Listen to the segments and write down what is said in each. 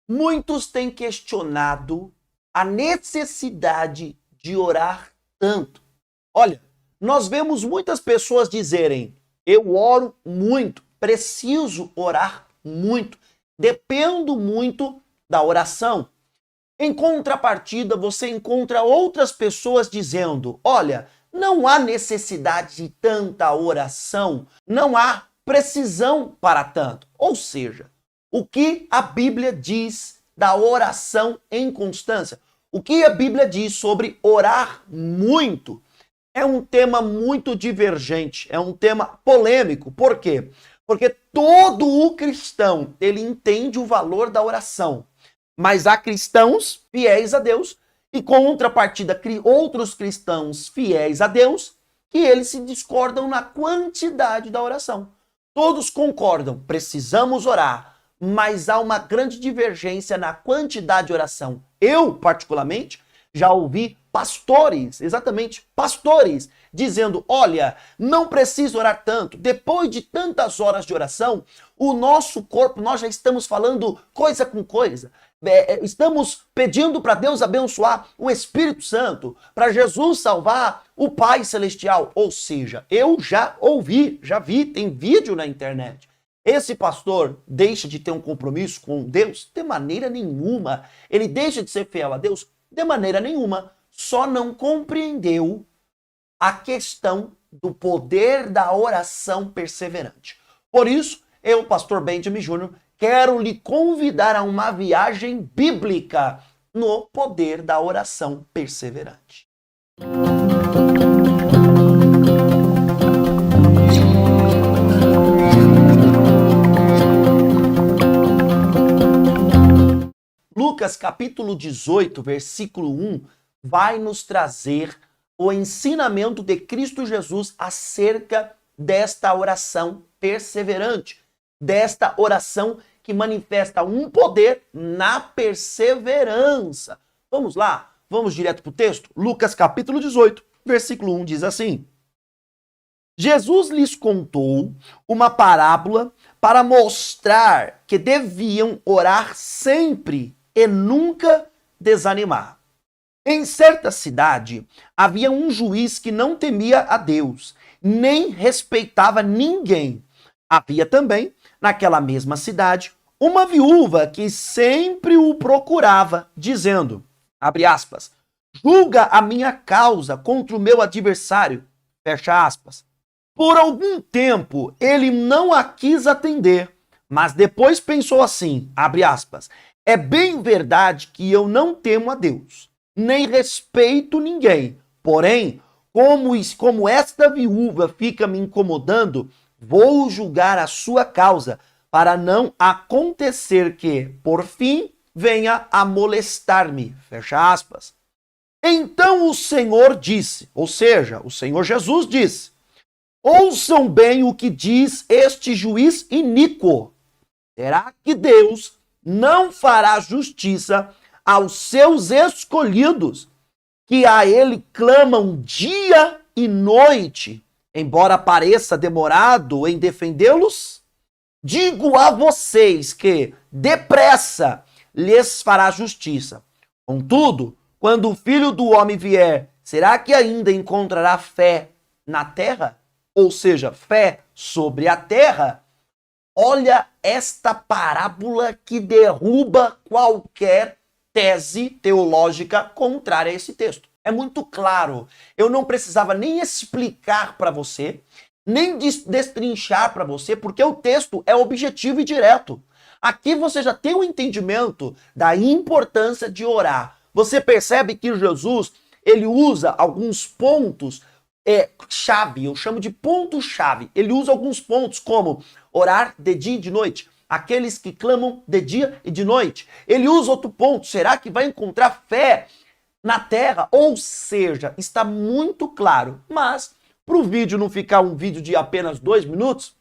Muitos têm questionado a necessidade de orar tanto. Olha, nós vemos muitas pessoas dizerem: eu oro muito, preciso orar muito, dependo muito da oração. Em contrapartida, você encontra outras pessoas dizendo: olha, não há necessidade de tanta oração, não há precisão para tanto. Ou seja, o que a Bíblia diz da oração em constância? O que a Bíblia diz sobre orar muito? É um tema muito divergente, é um tema polêmico. Por quê? Porque todo o cristão, ele entende o valor da oração. Mas há cristãos fiéis a Deus e, contrapartida, outros cristãos fiéis a Deus que eles se discordam na quantidade da oração. Todos concordam, precisamos orar, mas há uma grande divergência na quantidade de oração. Eu, particularmente, já ouvi pastores, exatamente, pastores, dizendo: olha, não precisa orar tanto. Depois de tantas horas de oração, o nosso corpo, nós já estamos falando coisa com coisa. Estamos pedindo para Deus abençoar o Espírito Santo, para Jesus salvar o Pai Celestial. Ou seja, eu já ouvi, já vi, tem vídeo na internet. Esse pastor deixa de ter um compromisso com Deus? De maneira nenhuma. Ele deixa de ser fiel a Deus? De maneira nenhuma. Só não compreendeu a questão do poder da oração perseverante. Por isso, eu, pastor Benjamin Júnior, quero lhe convidar a uma viagem bíblica no poder da oração perseverante. Lucas capítulo 18, versículo 1, vai nos trazer o ensinamento de Cristo Jesus acerca desta oração perseverante, desta oração que manifesta um poder na perseverança. Vamos lá, vamos direto para o texto? Lucas capítulo 18, versículo 1 diz assim: Jesus lhes contou uma parábola para mostrar que deviam orar sempre e nunca desanimar. Em certa cidade, havia um juiz que não temia a Deus, nem respeitava ninguém. Havia também, naquela mesma cidade, uma viúva que sempre o procurava, dizendo, abre aspas, julga a minha causa contra o meu adversário, fecha aspas. Por algum tempo, ele não a quis atender, mas depois pensou assim, abre aspas, é bem verdade que eu não temo a Deus, nem respeito ninguém. Porém, como esta viúva fica me incomodando, vou julgar a sua causa, para não acontecer que, por fim, venha a molestar-me. Fecha aspas. Então o Senhor disse, ou seja, o Senhor Jesus disse, ouçam bem o que diz este juiz iníquo. Será que Deus não fará justiça aos seus escolhidos, que a ele clamam dia e noite, embora pareça demorado em defendê-los? Digo a vocês que, depressa, lhes fará justiça. Contudo, quando o Filho do Homem vier, será que ainda encontrará fé na terra? Ou seja, fé sobre a terra? Olha esta parábola que derruba qualquer tese teológica contrária a esse texto. É muito claro. Eu não precisava nem explicar para você, nem destrinchar para você, porque o texto é objetivo e direto. Aqui você já tem um entendimento da importância de orar. Você percebe que Jesus, ele usa alguns pontos chave, eu chamo de ponto-chave. Ele usa alguns pontos como orar de dia e de noite, aqueles que clamam de dia e de noite. Ele usa outro ponto, será que vai encontrar fé na terra? Ou seja, está muito claro, mas para o vídeo não ficar um vídeo de apenas 2 minutos,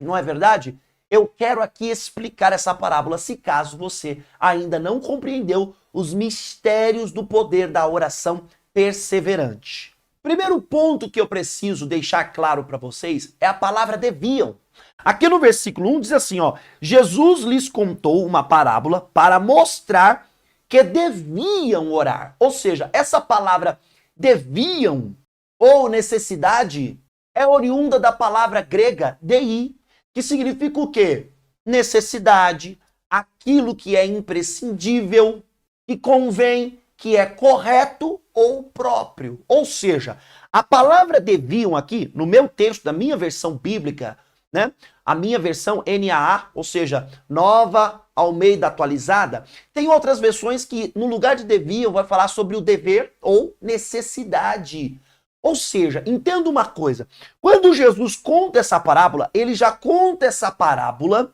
não é verdade? Eu quero aqui explicar essa parábola, se caso você ainda não compreendeu os mistérios do poder da oração perseverante. Primeiro ponto que eu preciso deixar claro para vocês é a palavra deviam. Aqui no versículo 1 diz assim, ó, Jesus lhes contou uma parábola para mostrar que deviam orar. Ou seja, essa palavra deviam ou necessidade é oriunda da palavra grega dei, que significa o quê? Necessidade, aquilo que é imprescindível, que convém, que é correto ou próprio. Ou seja, a palavra deviam aqui, no meu texto, da minha versão bíblica, né? A minha versão NAA, ou seja, Nova Almeida Atualizada, tem outras versões que, no lugar de deviam, vai falar sobre o dever ou necessidade. Ou seja, entenda uma coisa, quando Jesus conta essa parábola, ele já conta essa parábola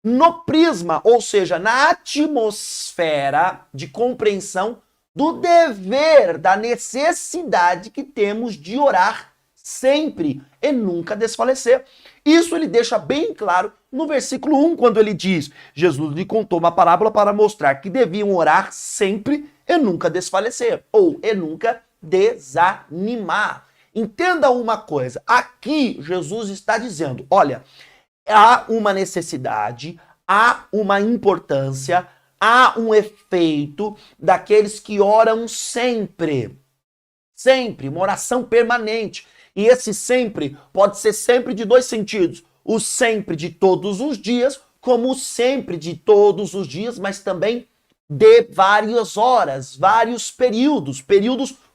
no prisma, ou seja, na atmosfera de compreensão do dever, da necessidade que temos de orar sempre e nunca desfalecer. Isso ele deixa bem claro no versículo 1, quando ele diz, Jesus lhe contou uma parábola para mostrar que deviam orar sempre e nunca desfalecer, ou e nunca desanimar. Entenda uma coisa, aqui Jesus está dizendo, olha, há uma necessidade, há uma importância, há um efeito daqueles que oram sempre. Sempre, uma oração permanente. E esse sempre pode ser sempre de dois sentidos. O sempre de todos os dias, como o sempre de todos os dias, mas também de várias horas, vários períodos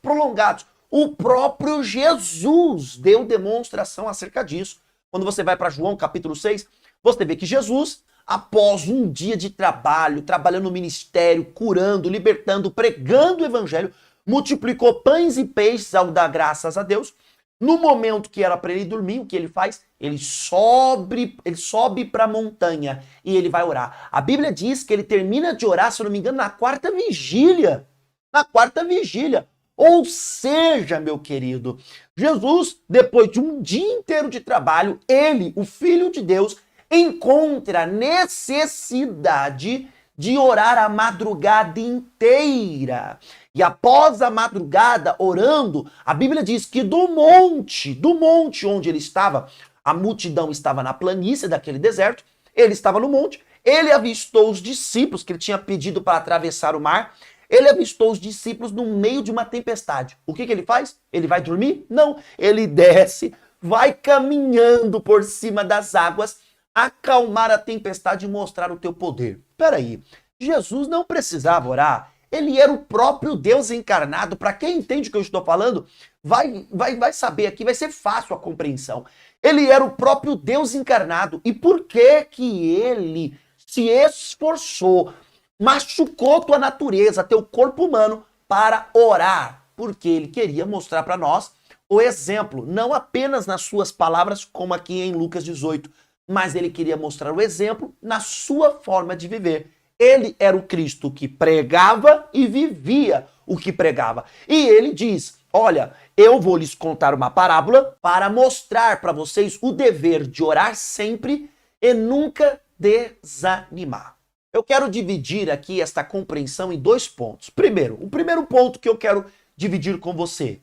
prolongados. O próprio Jesus deu demonstração acerca disso. Quando você vai para João capítulo 6, você vê que Jesus, após um dia de trabalho, trabalhando no ministério, curando, libertando, pregando o evangelho, multiplicou pães e peixes ao dar graças a Deus. No momento que era para ele dormir, o que ele faz? Ele sobe para a montanha e ele vai orar. A Bíblia diz que ele termina de orar, se eu não me engano, na quarta vigília. Na quarta vigília. Ou seja, meu querido, Jesus, depois de um dia inteiro de trabalho, ele, o Filho de Deus, encontra necessidade de orar a madrugada inteira. E após a madrugada orando, a Bíblia diz que do monte onde ele estava, a multidão estava na planície daquele deserto, ele estava no monte, ele avistou os discípulos que ele tinha pedido para atravessar o mar, ele avistou os discípulos no meio de uma tempestade. O que ele faz? Ele vai dormir? Não, ele desce, vai caminhando por cima das águas, acalmar a tempestade e mostrar o teu poder. Peraí, Jesus não precisava orar, ele era o próprio Deus encarnado. Para quem entende o que eu estou falando, vai saber aqui, vai ser fácil a compreensão. Ele era o próprio Deus encarnado. E por que que ele se esforçou, machucou tua natureza, teu corpo humano para orar? Porque ele queria mostrar para nós o exemplo, não apenas nas suas palavras, como aqui em Lucas 18, mas ele queria mostrar o exemplo na sua forma de viver. Ele era o Cristo que pregava e vivia o que pregava. E ele diz, olha, eu vou lhes contar uma parábola para mostrar para vocês o dever de orar sempre e nunca desanimar. Eu quero dividir aqui esta compreensão em dois pontos. Primeiro, o primeiro ponto que eu quero dividir com você.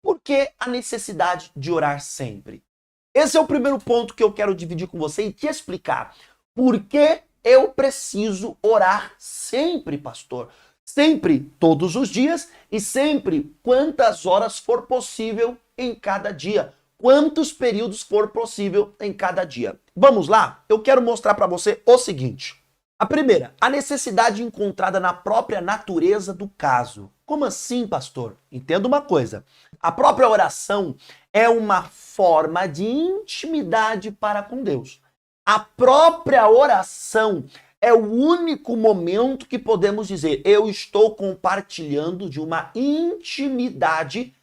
Por que a necessidade de orar sempre? Esse é o primeiro ponto que eu quero dividir com você e te explicar. Por que eu preciso orar sempre, pastor? Sempre, todos os dias e sempre quantas horas for possível em cada dia. Quantos períodos for possível em cada dia. Vamos lá? Eu quero mostrar para você o seguinte. A primeira, a necessidade encontrada na própria natureza do caso. Como assim, pastor? Entenda uma coisa. A própria oração é uma forma de intimidade para com Deus. A própria oração é o único momento que podemos dizer, eu estou compartilhando de uma intimidade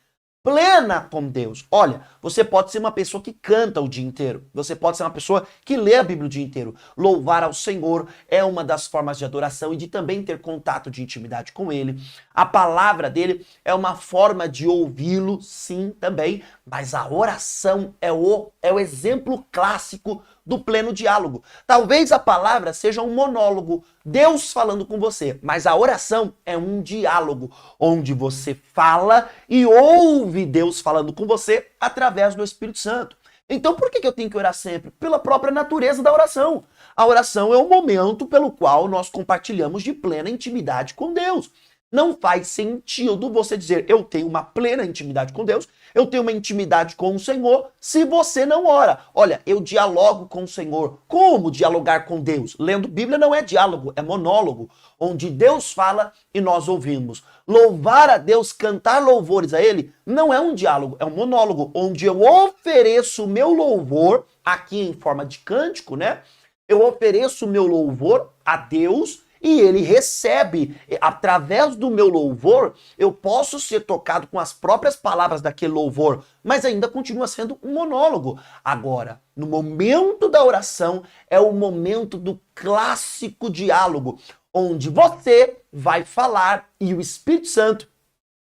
plena com Deus. Olha, você pode ser uma pessoa que canta o dia inteiro. Você pode ser uma pessoa que lê a Bíblia o dia inteiro. Louvar ao Senhor é uma das formas de adoração e de também ter contato de intimidade com Ele. A palavra dele é uma forma de ouvi-lo, sim, também. Mas a oração é o exemplo clássico do pleno diálogo. Talvez a palavra seja um monólogo, Deus falando com você, mas a oração é um diálogo, onde você fala e ouve Deus falando com você através do Espírito Santo. Então por que eu tenho que orar sempre? Pela própria natureza da oração. A oração é o momento pelo qual nós compartilhamos de plena intimidade com Deus. Não faz sentido você dizer, eu tenho uma plena intimidade com Deus, eu tenho uma intimidade com o Senhor, se você não ora. Olha, eu dialogo com o Senhor. Como dialogar com Deus? Lendo Bíblia não é diálogo, é monólogo, onde Deus fala e nós ouvimos. Louvar a Deus, cantar louvores a Ele, não é um diálogo, é um monólogo, onde eu ofereço o meu louvor, aqui em forma de cântico, né? Eu ofereço o meu louvor a Deus e ele recebe. Através do meu louvor, eu posso ser tocado com as próprias palavras daquele louvor, mas ainda continua sendo um monólogo. Agora, no momento da oração, é o momento do clássico diálogo, onde você vai falar e o Espírito Santo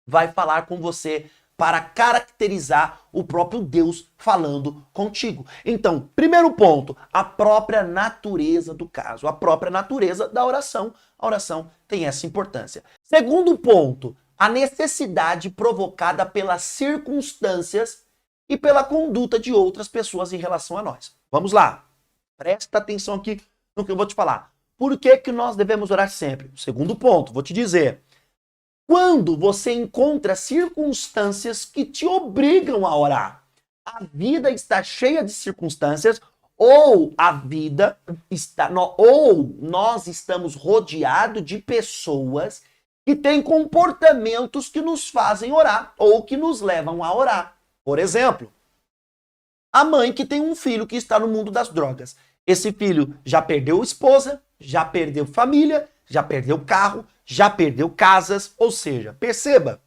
vai falar com você para caracterizar o próprio Deus falando contigo. Então, primeiro ponto, a própria natureza do caso, a própria natureza da oração. A oração tem essa importância. Segundo ponto, a necessidade provocada pelas circunstâncias e pela conduta de outras pessoas em relação a nós. Vamos lá. Presta atenção aqui no que eu vou te falar. Por que nós devemos orar sempre? Segundo ponto, vou te dizer. Quando você encontra circunstâncias que te obrigam a orar, a vida está cheia de circunstâncias, ou a vida está, ou nós estamos rodeados de pessoas que têm comportamentos que nos fazem orar ou que nos levam a orar. Por exemplo, a mãe que tem um filho que está no mundo das drogas. Esse filho já perdeu esposa, já perdeu família, já perdeu carro, já perdeu casas, ou seja, perceba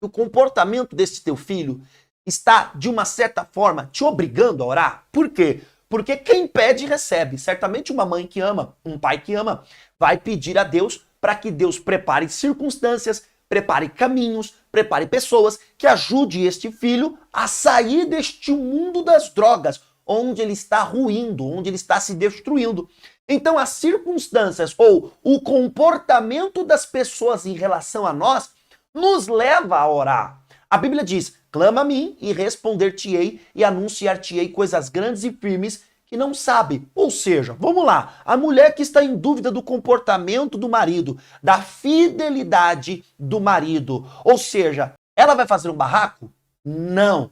que o comportamento desse teu filho está, de uma certa forma, te obrigando a orar. Por quê? Porque quem pede, recebe. Certamente uma mãe que ama, um pai que ama, vai pedir a Deus para que Deus prepare circunstâncias, prepare caminhos, prepare pessoas que ajude este filho a sair deste mundo das drogas, onde ele está ruindo, onde ele está se destruindo. Então, as circunstâncias ou o comportamento das pessoas em relação a nós nos leva a orar. A Bíblia diz, clama a mim e responder-te-ei e anunciar-te-ei coisas grandes e firmes que não sabe. Ou seja, vamos lá, a mulher que está em dúvida do comportamento do marido, da fidelidade do marido, ou seja, ela vai fazer um barraco? Não.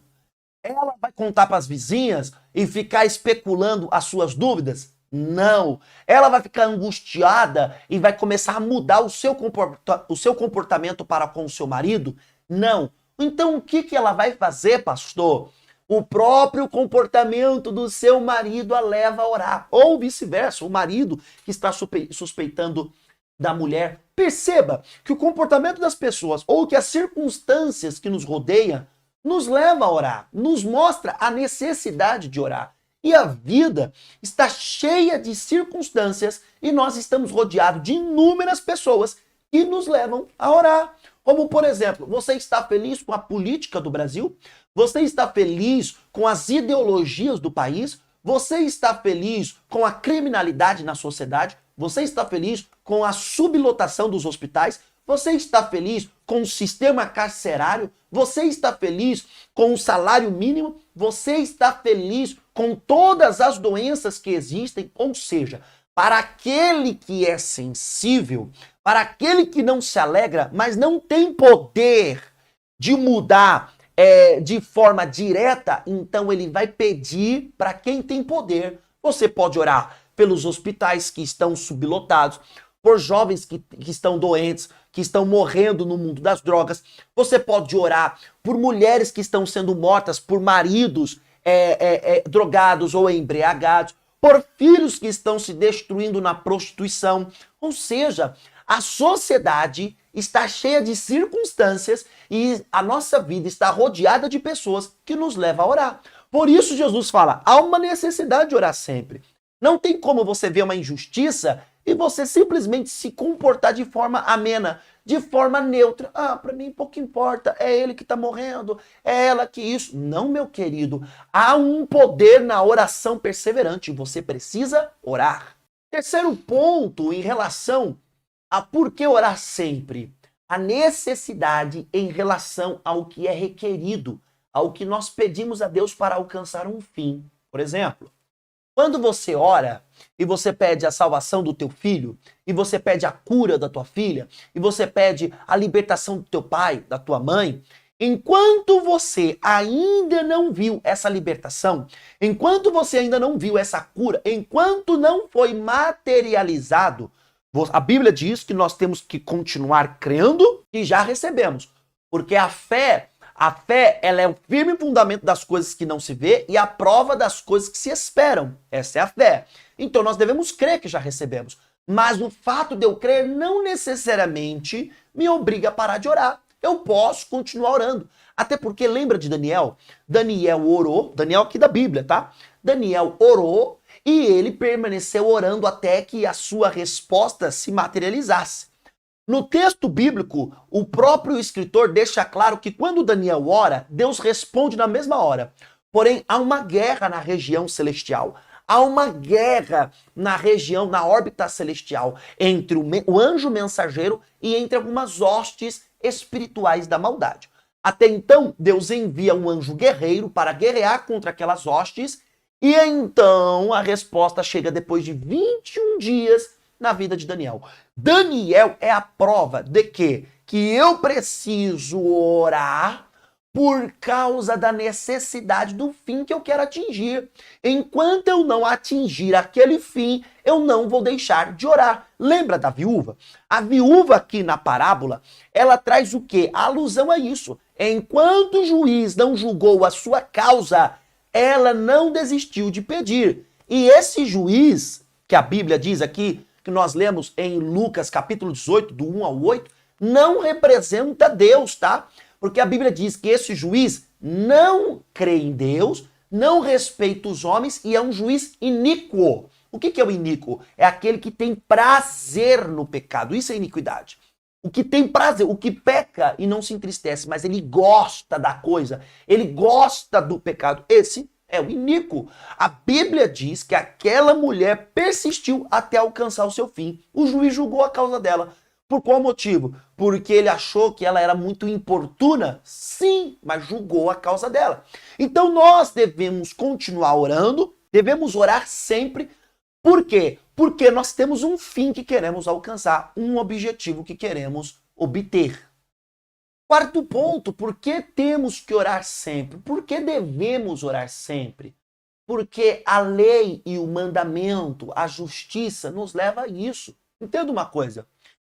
Ela vai contar para as vizinhas e ficar especulando as suas dúvidas? Não. Ela vai ficar angustiada e vai começar a mudar o seu comportamento para com o seu marido? Não. Então o que ela vai fazer, pastor? O próprio comportamento do seu marido a leva a orar. Ou vice-versa, o marido que está suspeitando da mulher. Perceba que o comportamento das pessoas ou que as circunstâncias que nos rodeiam nos leva a orar, nos mostra a necessidade de orar. E a vida está cheia de circunstâncias e nós estamos rodeados de inúmeras pessoas que nos levam a orar. Como, por exemplo, você está feliz com a política do Brasil? Você está feliz com as ideologias do país? Você está feliz com a criminalidade na sociedade? Você está feliz com a sublotação dos hospitais? Você está feliz com o sistema carcerário? Você está feliz com o salário mínimo? Você está feliz com todas as doenças que existem? Ou seja, para aquele que é sensível, para aquele que não se alegra, mas não tem poder de mudar de forma direta, então ele vai pedir para quem tem poder. Você pode orar pelos hospitais que estão sublotados, por jovens que estão doentes, que estão morrendo no mundo das drogas. Você pode orar por mulheres que estão sendo mortas por maridos drogados ou embriagados, por filhos que estão se destruindo na prostituição. Ou seja, a sociedade está cheia de circunstâncias e a nossa vida está rodeada de pessoas que nos levam a orar. Por isso Jesus fala, há uma necessidade de orar sempre. Não tem como você ver uma injustiça e você simplesmente se comportar de forma amena, de forma neutra. Ah, para mim pouco importa, é ele que está morrendo, é ela que isso. Não, meu querido, há um poder na oração perseverante, você precisa orar. Terceiro ponto em relação a por que orar sempre. A necessidade em relação ao que é requerido. ao que nós pedimos a Deus para alcançar um fim. Por exemplo, quando você ora e você pede a salvação do teu filho, e você pede a cura da tua filha, e você pede a libertação do teu pai, da tua mãe, enquanto você ainda não viu essa libertação, enquanto você ainda não viu essa cura, enquanto não foi materializado, a Bíblia diz que nós temos que continuar crendo e já recebemos. Porque a fé, ela é o firme fundamento das coisas que não se vê e a prova das coisas que se esperam. Essa é a fé. Então nós devemos crer que já recebemos. Mas o fato de eu crer não necessariamente me obriga a parar de orar. Eu posso continuar orando. Até porque lembra de Daniel? Daniel orou, Daniel aqui da Bíblia, tá? Daniel orou e ele permaneceu orando até que a sua resposta se materializasse. No texto bíblico, o próprio escritor deixa claro que quando Daniel ora, Deus responde na mesma hora. Porém, há uma guerra na região celestial. Há uma guerra na região, na órbita celestial, entre o anjo mensageiro e entre algumas hostes espirituais da maldade. Até então, Deus envia um anjo guerreiro para guerrear contra aquelas hostes, e então a resposta chega depois de 21 dias na vida de Daniel. Daniel é a prova de que eu preciso orar por causa da necessidade do fim que eu quero atingir. Enquanto eu não atingir aquele fim, eu não vou deixar de orar. Lembra da viúva? A viúva aqui na parábola, ela traz o quê? A alusão a isso. Enquanto o juiz não julgou a sua causa, ela não desistiu de pedir. E esse juiz, que a Bíblia diz aqui, que nós lemos em Lucas capítulo 18, do 1 ao 8, não representa Deus, tá? Porque a Bíblia diz que esse juiz não crê em Deus, não respeita os homens e é um juiz iníquo. O que é o iníquo? É aquele que tem prazer no pecado. Isso é iniquidade. O que tem prazer, o que peca e não se entristece, mas ele gosta da coisa, ele gosta do pecado. Esse é o iníquo. A Bíblia diz que aquela mulher persistiu até alcançar o seu fim. O juiz julgou a causa dela. Por qual motivo? Porque ele achou que ela era muito importuna? Sim, mas julgou a causa dela. Então nós devemos continuar orando, devemos orar sempre. Por quê? Porque nós temos um fim que queremos alcançar, um objetivo que queremos obter. Quarto ponto, por que temos que orar sempre? Por que devemos orar sempre? Porque a lei e o mandamento, a justiça, nos leva a isso. Entenda uma coisa.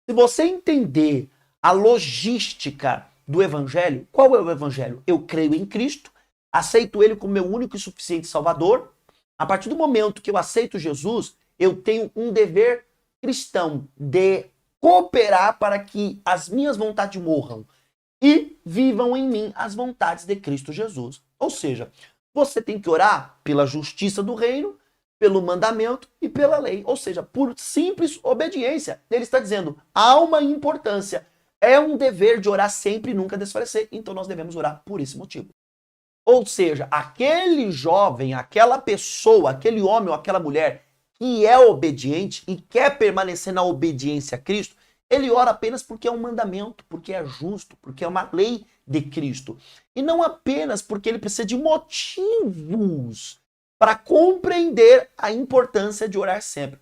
Se você entender a logística do evangelho, qual é o evangelho? Eu creio em Cristo, aceito ele como meu único e suficiente Salvador. A partir do momento que eu aceito Jesus, eu tenho um dever cristão de cooperar para que as minhas vontades morram e vivam em mim as vontades de Cristo Jesus. Ou seja, você tem que orar pela justiça do reino, pelo mandamento e pela lei. Ou seja, por simples obediência. Ele está dizendo, há uma importância. É um dever de orar sempre e nunca desfalecer. Então nós devemos orar por esse motivo. Ou seja, aquele jovem, aquela pessoa, aquele homem ou aquela mulher que é obediente e quer permanecer na obediência a Cristo, ele ora apenas porque é um mandamento, porque é justo, porque é uma lei de Cristo. E não apenas porque ele precisa de motivos para compreender a importância de orar sempre.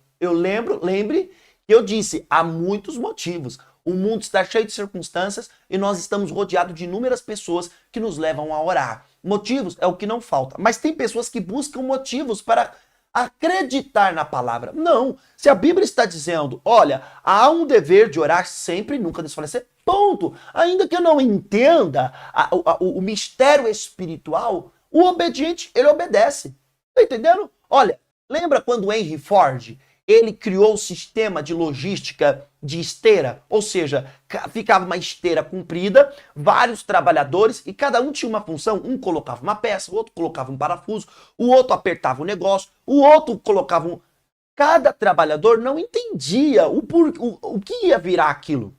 Lembre que eu disse, há muitos motivos. O mundo está cheio de circunstâncias e nós estamos rodeados de inúmeras pessoas que nos levam a orar. Motivos é o que não falta. Mas tem pessoas que buscam motivos para acreditar na palavra. Não. Se a Bíblia está dizendo, olha, há um dever de orar sempre e nunca desfalecer, ponto. Ainda que eu não entenda o mistério espiritual, o obediente, ele obedece. Tá entendendo? Olha, lembra quando Henry Ford, ele criou o sistema de logística de esteira? Ou seja, ficava uma esteira comprida, vários trabalhadores, e cada um tinha uma função. Um colocava uma peça, o outro colocava um parafuso, o outro apertava o negócio, o outro colocava um... Cada trabalhador não entendia o que ia virar aquilo.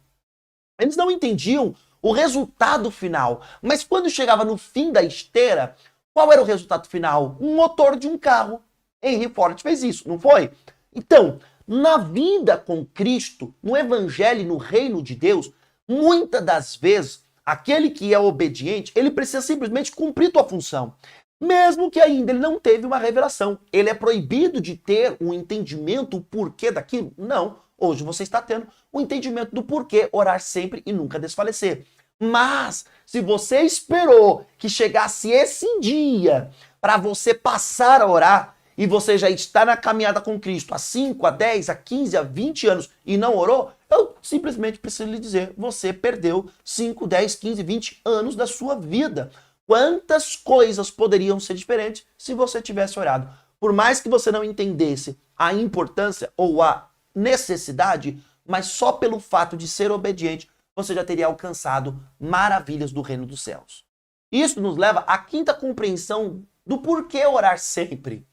Eles não entendiam o resultado final. Mas quando chegava no fim da esteira, qual era o resultado final? Um motor de um carro. Henry Ford fez isso, não foi? Então, na vida com Cristo, no evangelho e no reino de Deus, muitas das vezes Aquele que é obediente, ele precisa simplesmente cumprir tua função. Mesmo que ainda ele não teve uma revelação. Ele é proibido de ter um entendimento, o porquê daquilo? Não. Hoje você está tendo o entendimento do porquê orar sempre e nunca desfalecer. Mas, se você esperou que chegasse esse dia para você passar a orar, e você já está na caminhada com Cristo há 5, há 10, há 15, há 20 anos e não orou, eu simplesmente preciso lhe dizer, você perdeu 5, 10, 15, 20 anos da sua vida. Quantas coisas poderiam ser diferentes se você tivesse orado? Por mais que você não entendesse a importância ou a necessidade, mas só pelo fato de ser obediente, você já teria alcançado maravilhas do reino dos céus. Isso nos leva à quinta compreensão do porquê orar sempre.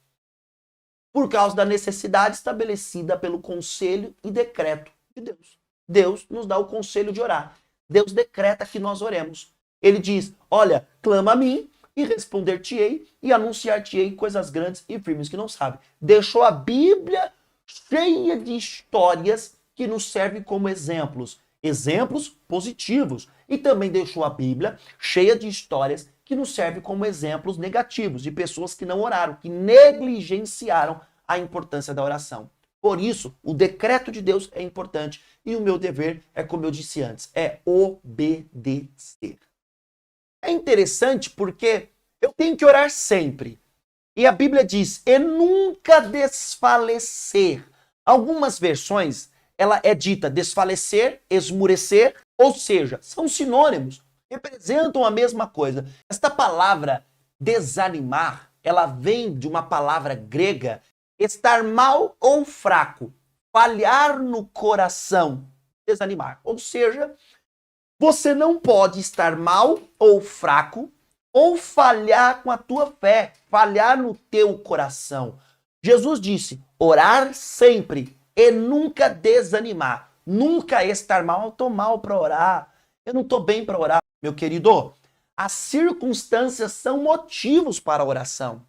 Por causa da necessidade estabelecida pelo conselho e decreto de Deus. Deus nos dá o conselho de orar. Deus decreta que nós oremos. Ele diz, olha, clama a mim e responder-te-ei e anunciar-te-ei coisas grandes e firmes que não sabe. Deixou a Bíblia cheia de histórias que nos servem como exemplos. Exemplos positivos. E também deixou a Bíblia cheia de histórias que nos servem como exemplos negativos, de pessoas que não oraram, que negligenciaram a importância da oração. Por isso, o decreto de Deus é importante e o meu dever é, como eu disse antes, é obedecer. É interessante porque eu tenho que orar sempre. E a Bíblia diz, e nunca desfalecer. Algumas versões, ela é dita desfalecer, esmurecer, ou seja, são sinônimos. Representam a mesma coisa. Esta palavra desanimar, ela vem de uma palavra grega, estar mal ou fraco, falhar no coração, desanimar. Ou seja, você não pode estar mal ou fraco ou falhar com a tua fé, falhar no teu coração. Jesus disse, orar sempre e nunca desanimar. Nunca estar mal, eu estou mal para orar, eu não estou bem para orar. Meu querido, as circunstâncias são motivos para a oração.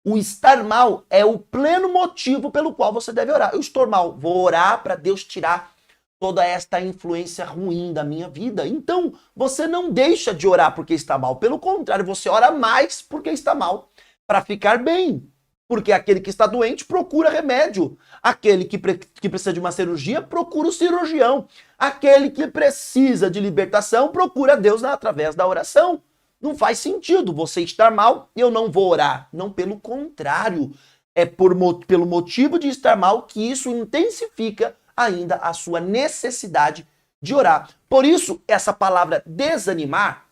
O estar mal é o pleno motivo pelo qual você deve orar. Eu estou mal, vou orar para Deus tirar toda esta influência ruim da minha vida. Então, você não deixa de orar porque está mal. Pelo contrário, você ora mais porque está mal, para ficar bem. Porque aquele que está doente procura remédio. Aquele que precisa de uma cirurgia procura o cirurgião. Aquele que precisa de libertação procura Deus através da oração. Não faz sentido você estar mal e eu não vou orar. Não, pelo contrário. É pelo motivo de estar mal que isso intensifica ainda a sua necessidade de orar. Por isso, essa palavra desanimar,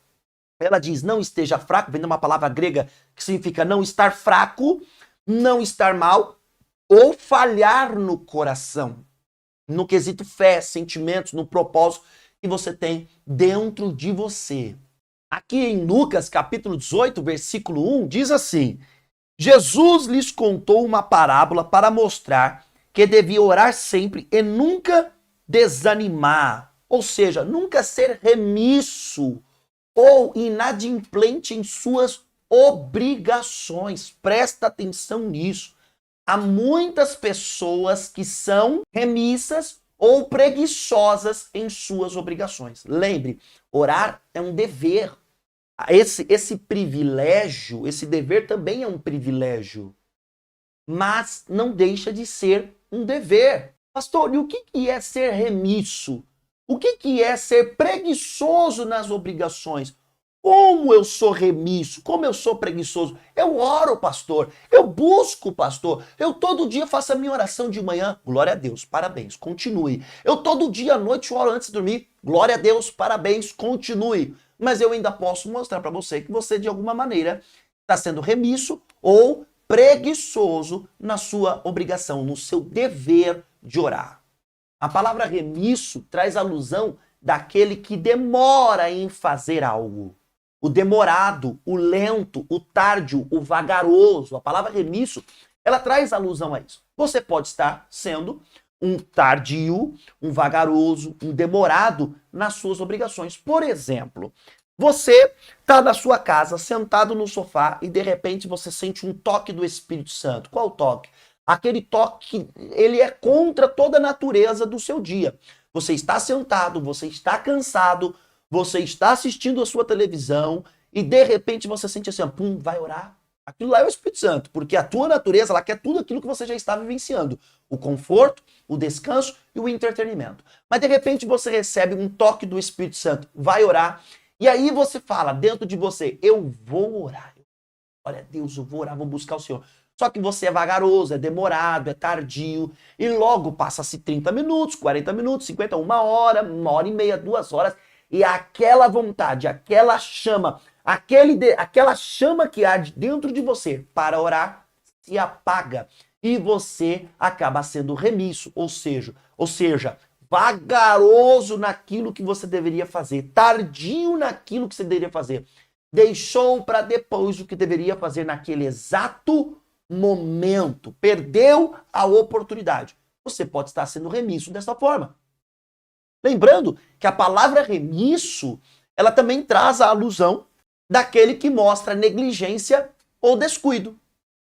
ela diz não esteja fraco, vem de uma palavra grega que significa não estar fraco, não estar mal ou falhar no coração, no quesito fé, sentimentos, no propósito que você tem dentro de você. Aqui em Lucas, capítulo 18, versículo 1, diz assim, Jesus lhes contou uma parábola para mostrar que devia orar sempre e nunca desanimar, ou seja, nunca ser remisso ou inadimplente em suas obrigações. Presta atenção nisso. Há muitas pessoas que são remissas ou preguiçosas em suas obrigações. Lembre, orar é um dever. Esse privilégio, esse dever também é um privilégio. Mas não deixa de ser um dever. Pastor, e o que é ser remisso? O que é ser preguiçoso nas obrigações? Como eu sou remisso, como eu sou preguiçoso. Eu oro, pastor, eu busco, pastor. Eu todo dia faço a minha oração de manhã. Glória a Deus, parabéns, continue. Eu todo dia à noite oro antes de dormir. Glória a Deus, parabéns, continue. Mas eu ainda posso mostrar para você que você, de alguma maneira, está sendo remisso ou preguiçoso na sua obrigação, no seu dever de orar. A palavra remisso traz alusão daquele que demora em fazer algo. O demorado, o lento, o tardio, o vagaroso. A palavra remisso, ela traz alusão a isso. Você pode estar sendo um tardio, um vagaroso, um demorado nas suas obrigações. Por exemplo, você está na sua casa, sentado no sofá e de repente você sente um toque do Espírito Santo. Qual o toque? Aquele toque, ele é contra toda a natureza do seu dia. Você está sentado, você está cansado, você está assistindo a sua televisão e de repente você sente assim, pum, vai orar. Aquilo lá é o Espírito Santo, porque a tua natureza, ela quer tudo aquilo que você já está vivenciando. O conforto, o descanso e o entretenimento. Mas de repente você recebe um toque do Espírito Santo, vai orar, e aí você fala dentro de você, eu vou orar. Olha, Deus, eu vou orar, vou buscar o Senhor. Só que você é vagaroso, é demorado, é tardio, e logo passa-se 30 minutos, 40 minutos, 50, 1 hora e meia, 2 horas, e aquela vontade, aquela chama, aquela chama que arde dentro de você para orar se apaga e você acaba sendo remisso, ou seja, vagaroso naquilo que você deveria fazer, tardio naquilo que você deveria fazer. Deixou para depois o que deveria fazer naquele exato momento, perdeu a oportunidade. Você pode estar sendo remisso dessa forma. Lembrando que a palavra remisso, ela também traz a alusão daquele que mostra negligência ou descuido.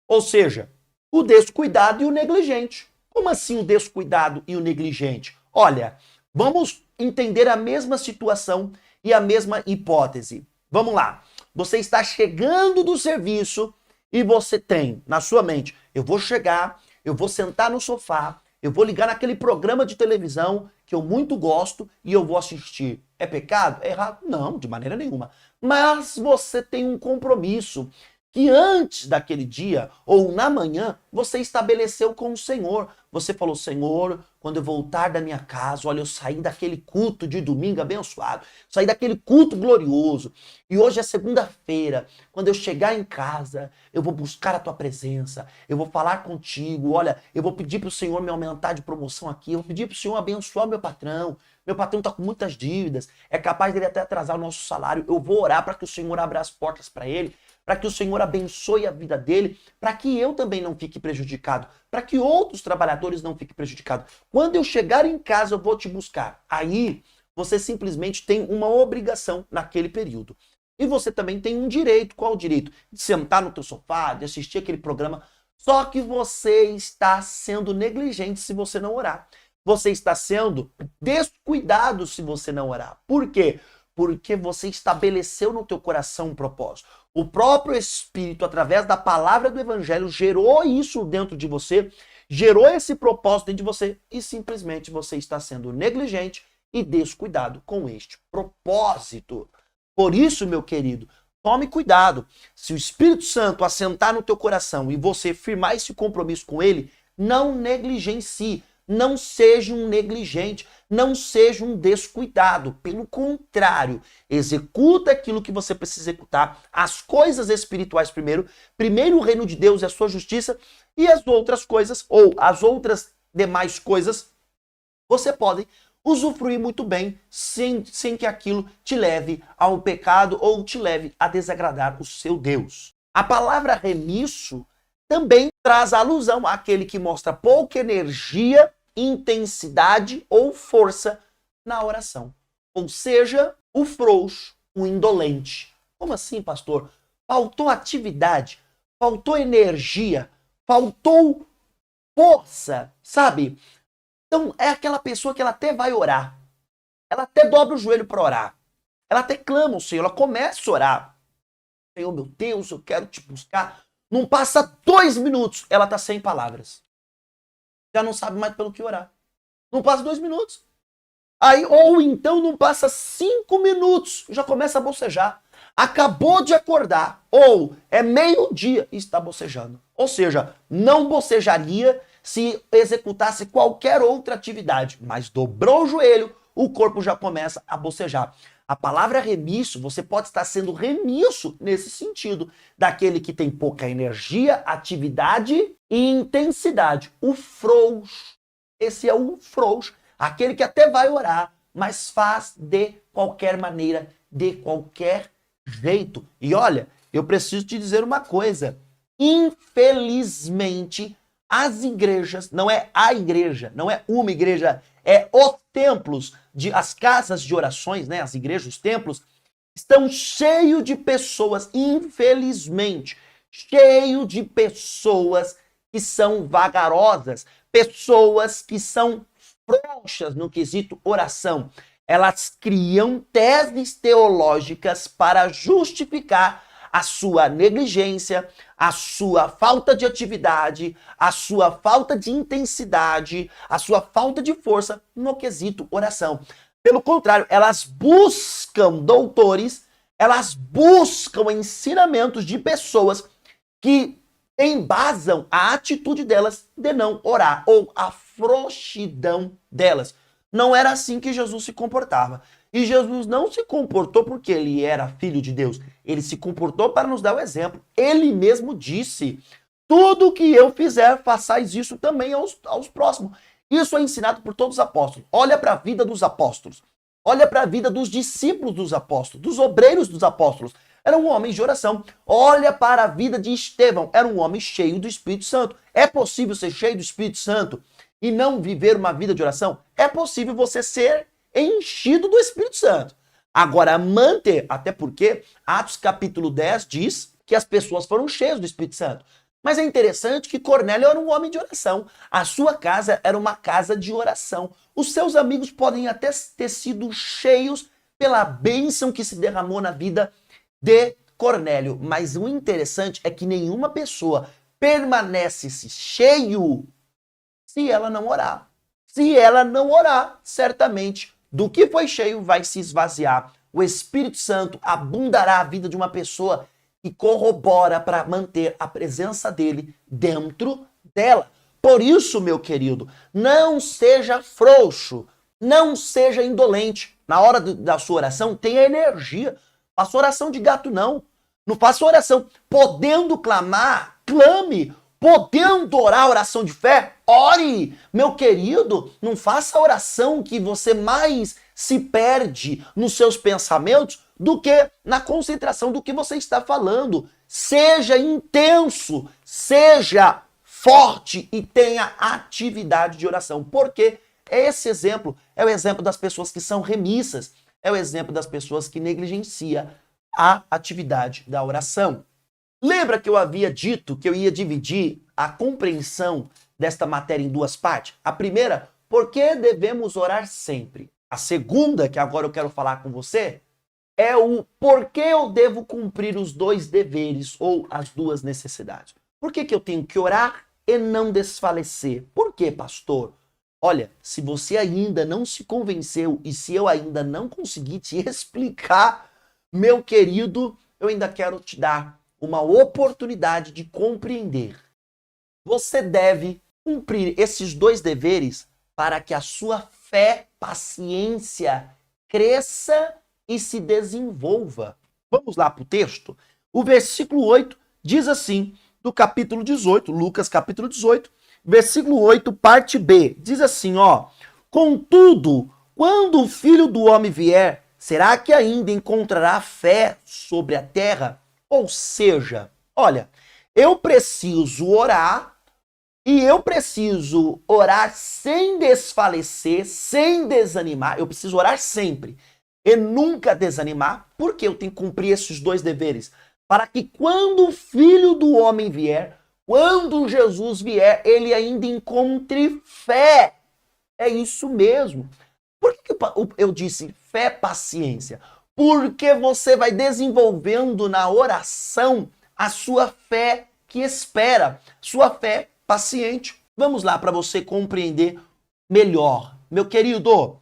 Ou seja, o descuidado e o negligente. Como assim o descuidado e o negligente? Olha, vamos entender a mesma situação e a mesma hipótese. Vamos lá. Você está chegando do serviço e você tem na sua mente, eu vou chegar, eu vou sentar no sofá, eu vou ligar naquele programa de televisão que eu muito gosto e eu vou assistir. É pecado? É errado? Não, de maneira nenhuma. Mas você tem um compromisso que antes daquele dia ou na manhã você estabeleceu com o Senhor. Você falou, Senhor, quando eu voltar da minha casa, olha, eu saí daquele culto de domingo abençoado, saí daquele culto glorioso e hoje é segunda-feira. Quando eu chegar em casa, eu vou buscar a tua presença, eu vou falar contigo, olha, eu vou pedir para o Senhor me aumentar de promoção aqui, eu vou pedir para o Senhor abençoar o meu patrão está com muitas dívidas, é capaz dele até atrasar o nosso salário, eu vou orar para que o Senhor abra as portas para ele, para que o Senhor abençoe a vida dele, para que eu também não fique prejudicado, para que outros trabalhadores não fiquem prejudicados. Quando eu chegar em casa, eu vou te buscar. Aí, você simplesmente tem uma obrigação naquele período. E você também tem um direito. Qual o direito? De sentar no teu sofá, de assistir aquele programa. Só que você está sendo negligente se você não orar. Você está sendo descuidado se você não orar. Por quê? Porque você estabeleceu no teu coração um propósito. O próprio Espírito, através da palavra do Evangelho, gerou isso dentro de você, gerou esse propósito dentro de você e simplesmente você está sendo negligente e descuidado com este propósito. Por isso, meu querido, tome cuidado. Se o Espírito Santo assentar no teu coração e você firmar esse compromisso com ele, não negligencie. Não seja um negligente, não seja um descuidado. Pelo contrário, executa aquilo que você precisa executar, as coisas espirituais primeiro o reino de Deus e a sua justiça, e as outras coisas, ou as outras demais coisas, você pode usufruir muito bem, sem que aquilo te leve ao pecado ou te leve a desagradar o seu Deus. A palavra remisso também traz alusão àquele que mostra pouca energia, intensidade ou força na oração. Ou seja, o frouxo, o indolente. Como assim, pastor? Faltou atividade, faltou energia, faltou força, sabe? Então é aquela pessoa que ela até vai orar, ela até dobra o joelho para orar, ela até clama ao Senhor, ela começa a orar. Senhor, meu Deus, eu quero te buscar. Não passa 2 minutos, ela está sem palavras. Já não sabe mais pelo que orar. Não passa 2 minutos. Aí, ou então não passa 5 minutos, já começa a bocejar. Acabou de acordar, ou é meio-dia e está bocejando. Ou seja, não bocejaria se executasse qualquer outra atividade, mas dobrou o joelho, o corpo já começa a bocejar. A palavra remisso, você pode estar sendo remisso nesse sentido, daquele que tem pouca energia, atividade e intensidade. O frouxo, esse é o frouxo, aquele que até vai orar, mas faz de qualquer maneira, de qualquer jeito. E olha, eu preciso te dizer uma coisa, infelizmente, as igrejas, não é a igreja, não é uma igreja, é os templos, as casas de orações, né, as igrejas, os templos, estão cheios de pessoas, infelizmente, cheio de pessoas que são vagarosas, pessoas que são frouxas no quesito oração. elas criam teses teológicas para justificar a sua negligência, a sua falta de atividade, a sua falta de intensidade, a sua falta de força no quesito oração. Pelo contrário, elas buscam doutores, elas buscam ensinamentos de pessoas que embasam a atitude delas de não orar, ou a frouxidão delas. Não era assim que Jesus se comportava. E Jesus não se comportou porque ele era filho de Deus. Ele se comportou para nos dar o exemplo. Ele mesmo disse: tudo que eu fizer, façais isso também aos próximos. Isso é ensinado por todos os apóstolos. Olha para a vida dos apóstolos. Olha para a vida dos discípulos dos apóstolos, dos obreiros dos apóstolos. Era um homem de oração. Olha para a vida de Estevão. Era um homem cheio do Espírito Santo. É possível ser cheio do Espírito Santo e não viver uma vida de oração? É possível você ser enchido do Espírito Santo. Agora, manter, até porque Atos capítulo 10 diz que as pessoas foram cheias do Espírito Santo. Mas é interessante que Cornélio era um homem de oração. A sua casa era uma casa de oração. Os seus amigos podem até ter sido cheios pela bênção que se derramou na vida de Cornélio. Mas o interessante é que nenhuma pessoa permanece cheio se ela não orar. Se ela não orar, certamente do que foi cheio vai se esvaziar. O Espírito Santo abundará a vida de uma pessoa que corrobora para manter a presença dele dentro dela. Por isso, meu querido, não seja frouxo, não seja indolente. Na hora da sua oração, tenha energia. Faça oração de gato, não. Não faça oração. Podendo clamar, clame. Podendo orar oração de fé, ore. Meu querido, não faça a oração que você mais se perde nos seus pensamentos do que na concentração do que você está falando. Seja intenso, seja forte e tenha atividade de oração. Porque esse exemplo é o exemplo das pessoas que são remissas, é o exemplo das pessoas que negligenciam a atividade da oração. Lembra que eu havia dito que eu ia dividir a compreensão desta matéria em duas partes? A primeira, por que devemos orar sempre? A segunda, que agora eu quero falar com você, é o por que eu devo cumprir os dois deveres ou as duas necessidades. Por que eu tenho que orar e não desfalecer? Por quê, pastor? Olha, se você ainda não se convenceu e se eu ainda não conseguir te explicar, meu querido, eu ainda quero te dar uma oportunidade de compreender. Você deve cumprir esses dois deveres para que a sua fé, paciência, cresça e se desenvolva. Vamos lá para o texto? O versículo 8 diz assim, do capítulo 18, Lucas capítulo 18, versículo 8, parte B, diz assim, contudo, quando o Filho do Homem vier, será que ainda encontrará fé sobre a terra? Ou seja, olha, eu preciso orar e eu preciso orar sem desfalecer, sem desanimar. Eu preciso orar sempre e nunca desanimar, porque eu tenho que cumprir esses dois deveres. Para que quando o Filho do Homem vier, quando Jesus vier, ele ainda encontre fé. É isso mesmo. Por que eu disse fé, paciência? Porque você vai desenvolvendo na oração a sua fé que espera, sua fé paciente. Vamos lá para você compreender melhor. Meu querido,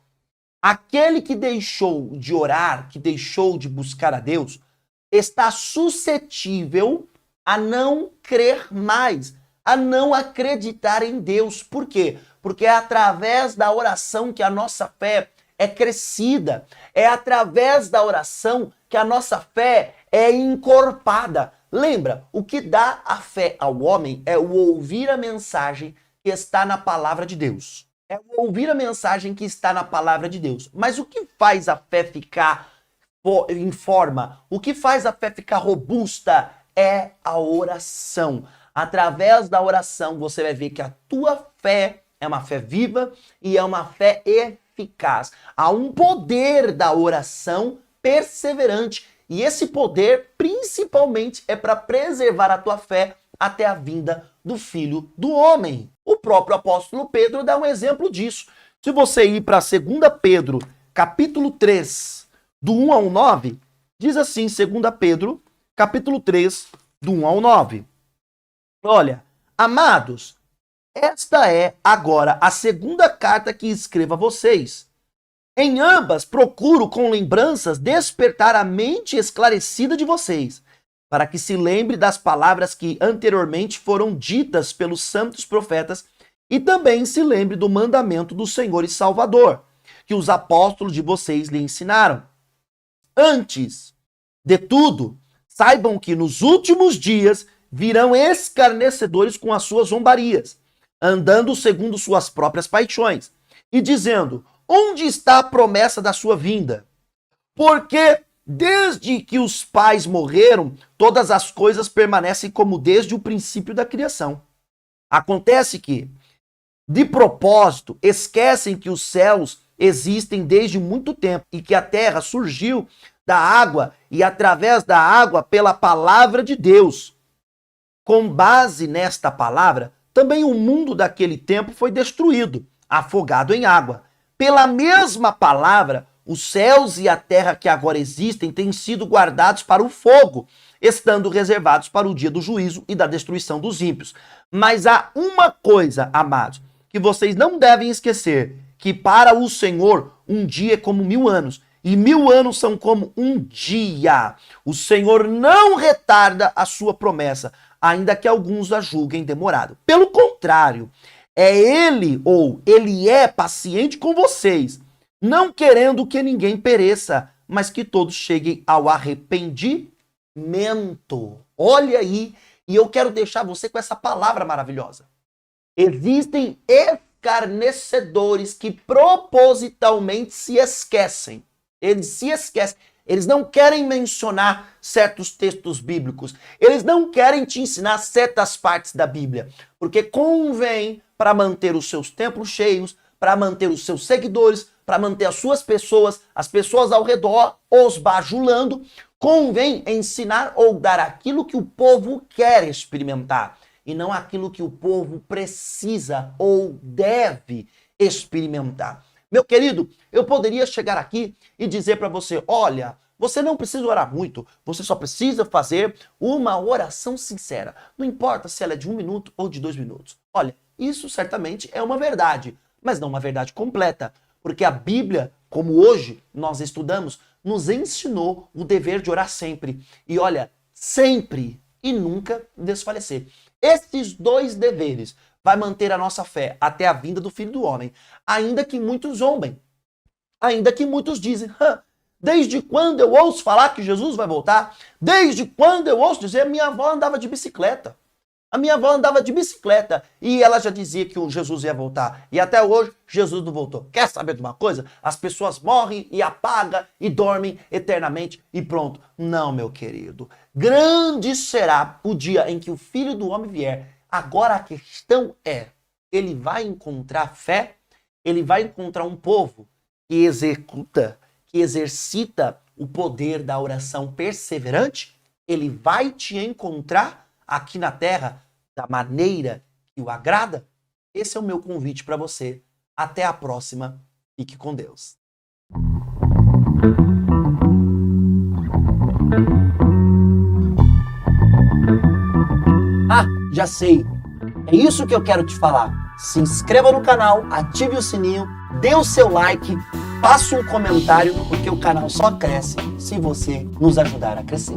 aquele que deixou de orar, que deixou de buscar a Deus, está suscetível a não crer mais, a não acreditar em Deus. Por quê? Porque é através da oração que a nossa fé é crescida. É através da oração que a nossa fé é encorpada. Lembra, o que dá a fé ao homem é o ouvir a mensagem que está na palavra de Deus. É o ouvir a mensagem que está na palavra de Deus. Mas o que faz a fé ficar em forma? O que faz a fé ficar robusta é a oração. Através da oração você vai ver que a tua fé é uma fé viva e é uma fé eficaz. Há um poder da oração perseverante e esse poder principalmente é para preservar a tua fé até a vinda do Filho do Homem. O próprio apóstolo Pedro dá um exemplo disso. Se você ir para 2 Pedro, capítulo 3, do 1 ao 9, diz assim, 2 Pedro, capítulo 3, do 1 ao 9. Olha, amados, esta é agora a segunda carta que escrevo a vocês. Em ambas procuro com lembranças despertar a mente esclarecida de vocês, para que se lembre das palavras que anteriormente foram ditas pelos santos profetas e também se lembre do mandamento do Senhor e Salvador, que os apóstolos de vocês lhe ensinaram. Antes de tudo, saibam que nos últimos dias virão escarnecedores com as suas zombarias, andando segundo suas próprias paixões, e dizendo, onde está a promessa da sua vinda? Porque desde que os pais morreram, todas as coisas permanecem como desde o princípio da criação. Acontece que, de propósito, esquecem que os céus existem desde muito tempo e que a terra surgiu da água e através da água pela palavra de Deus. Com base nesta palavra, também o mundo daquele tempo foi destruído, afogado em água. Pela mesma palavra, os céus e a terra que agora existem têm sido guardados para o fogo, estando reservados para o dia do juízo e da destruição dos ímpios. Mas há uma coisa, amados, que vocês não devem esquecer, que para o Senhor um dia é como 1000 anos, e 1000 anos são como um dia. O Senhor não retarda a sua promessa, ainda que alguns a julguem demorado. Pelo contrário, ele é paciente com vocês, não querendo que ninguém pereça, mas que todos cheguem ao arrependimento. Olha aí, e eu quero deixar você com essa palavra maravilhosa. Existem escarnecedores que propositalmente se esquecem. Eles se esquecem. Eles não querem mencionar certos textos bíblicos. Eles não querem te ensinar certas partes da Bíblia. Porque convém para manter os seus templos cheios, para manter os seus seguidores, para manter as suas pessoas, as pessoas ao redor, os bajulando, convém ensinar ou dar aquilo que o povo quer experimentar e não aquilo que o povo precisa ou deve experimentar. Meu querido, eu poderia chegar aqui e dizer para você, olha, você não precisa orar muito, você só precisa fazer uma oração sincera. Não importa se ela é de 1 minuto ou de 2 minutos. Olha, isso certamente é uma verdade, mas não uma verdade completa, porque a Bíblia, como hoje nós estudamos, nos ensinou o dever de orar sempre. E olha, sempre e nunca desfalecer. Esses 2 deveres vai manter a nossa fé até a vinda do Filho do Homem, ainda que muitos zombem, ainda que muitos dizem, desde quando eu ouço falar que Jesus vai voltar? Desde quando eu ouço dizer, minha avó andava de bicicleta. A minha avó andava de bicicleta e ela já dizia que o Jesus ia voltar. E até hoje, Jesus não voltou. Quer saber de uma coisa? As pessoas morrem e apagam e dormem eternamente e pronto. Não, meu querido. Grande será o dia em que o Filho do Homem vier. Agora a questão é, ele vai encontrar fé? Ele vai encontrar um povo que executa, que exercita o poder da oração perseverante? Ele vai te encontrar aqui na terra da maneira que o agrada? Esse é o meu convite para você. Até a próxima. Fique com Deus. Já sei. É isso que eu quero te falar. Se inscreva no canal, ative o sininho, dê o seu like, faça um comentário, porque o canal só cresce se você nos ajudar a crescer.